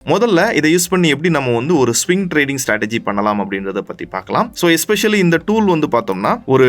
முதல்ல இதை யூஸ் பண்ணி எப்படி நம்ம வந்து ஒரு ஸ்விங் ட்ரேடிங் ஸ்ட்ராட்டஜி பண்ணலாம் அப்படின்றத பத்தி பார்க்கலாம். ஸோ எஸ்பெஷலி இந்த டூல் வந்து பார்த்தோம்னா ஒரு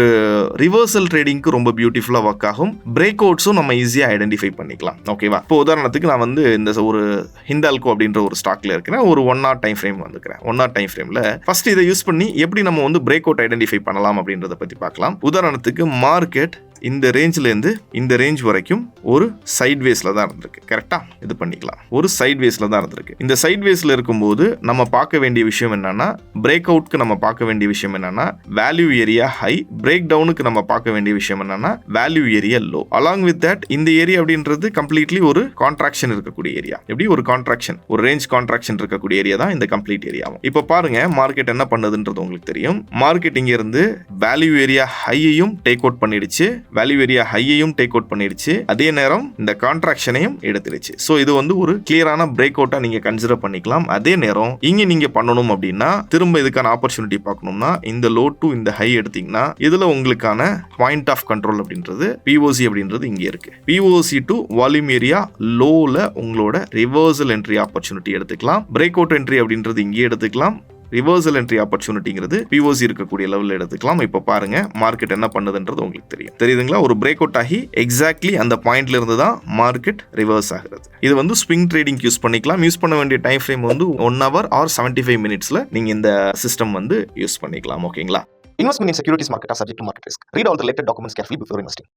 ரிவர்சல் ட்ரேடிங்க்கு ரொம்ப பியூட்டிஃபுல்லா ஒர்க் ஆகும். பிரேக் அவுட்ஸும் நம்ம ஈஸியா ஐடென்டிஃபை பண்ணிக்கலாம். ஓகேவா? இப்போ உதாரணத்துக்கு நான் வந்து இந்த ஒரு ஹிண்டால்கோ அப்படின்ற ஒரு ஸ்டாக்ல இருக்கிறேன். ஒரு 1 hour டைம் ஃப்ரேம் வந்துக்கிறேன். 1 hour டைம் ஃப்ரேம்ல ஃபர்ஸ்ட் இதை யூஸ் பண்ணி எப்படி நம்ம வந்து பிரேக் அவுட் ஐடென்டிஃபை பண்ணலாம் அப்படின்றத பத்தி பார்க்கலாம். உதாரணத்துக்கு மார்க்கெட் இந்த ரேஞ்சில இருந்து இந்த ரேஞ்ச் வரைக்கும் ஒரு சைட்வேஸ்ல தான் இருந்திருக்கு. கரெக்டா? இது பண்ணிக்கலாம். ஒரு சைட்வேஸ்ல தான் இருந்திருக்கு. இந்த சைட்வேஸ்ல இருக்கும்போது நம்ம பார்க்க வேண்டிய விஷயம் என்னன்னா, பிரேக் அவுட்க்கு நம்ம பார்க்க வேண்டிய விஷயம் என்னன்னா வேல்யூ ஏரியா ஹை, பிரேக் டவுனுக்கு நம்ம பார்க்க வேண்டிய விஷயம் என்னன்னா value area low. Along with that இந்த ஏரியா அப்படின்றது கம்ப்ளீட்லி ஒரு கான்ட்ராக்ஷன் இருக்கக்கூடிய ஏரியா. எப்படி ஒரு கான்ட்ராக்ஷன், ஒரு ரேஞ்ச் கான்ட்ராக்ஷன் இருக்கக்கூடிய ஏரியா தான் இந்த கம்ப்ளீட் ஏரியாவும். இப்போ பாருங்க மார்க்கெட் என்ன பண்ணுதுன்றது உங்களுக்கு தெரியும். மார்க்கெட் இங்க இருந்து வேல்யூ ஏரியா ஹையையும் டேக் அவுட் பண்ணிடுச்சு, வேல்யூ ஏரியா ஹையையும் டேக் அவுட் பண்ணிடுச்சு, அதே நேரம் இந்த கான்ட்ராக்ஷனையும் எடுத்துருச்சு. ஸோ இது வந்து ஒரு கிளியரான பிரேக் அவுட்டா நீங்க கன்சிடர் பண்ணிக்கலாம். அதே நேரம் இங்க நீங்க பண்ணணும் அப்படின்னா திரும்ப இதுக்கான ஆப்பர்ச்சுனிட்டி பார்க்கணும்னா இந்த லோ டு இந்த ஹை எடுத்தீங்கன்னா இதுல உங்களுக்கான பாயிண்ட் ஆஃப் கண்ட்ரோல் அப்படின்றது பிஓசி அப்படின்றது இங்க இருக்கு. பிஓசி டு வால்யூம் ஏரியா லோல உங்களோட ரிவர்சல் என்ட்ரி ஆப்பர்ச்சுனிட்டி எடுத்துக்கலாம். பிரேக் அவுட் என்ட்ரி அப்படின்றது இங்கே எடுத்துக்கலாம். ரிவர்சல் என்ட்ரி ஆப்பர்ச்சுனிட்டிங்கிறது பிஓசி இருக்கக்கூடிய லெவலில் எடுத்துக்கலாம். இப்போ பாருங்க மார்க்கெட் என்ன பண்ணுதுன்றது உங்களுக்கு தெரியுதுங்களா? ஒரு பிரேக் அவுட் ஆகி எக்ஸாக்ட்லி அந்த பாயிண்ட்ல இருந்து தான் மார்க்கெட் ரிவர்ஸ் ஆகுறது. இது வந்து ஸ்விங் ட்ரேடிங் யூஸ் பண்ணிக்கலாம். யூஸ் பண்ண வேண்டிய டைம் ஃப்ரேம் வந்து 1 hour or 75 minutesல நீங்க இந்த சிஸ்டம் வந்து யூஸ் பண்ணிக்கலாம். ஓகேங்களா? Investment in securities market are subject to market risk. Read all the related documents carefully before investing.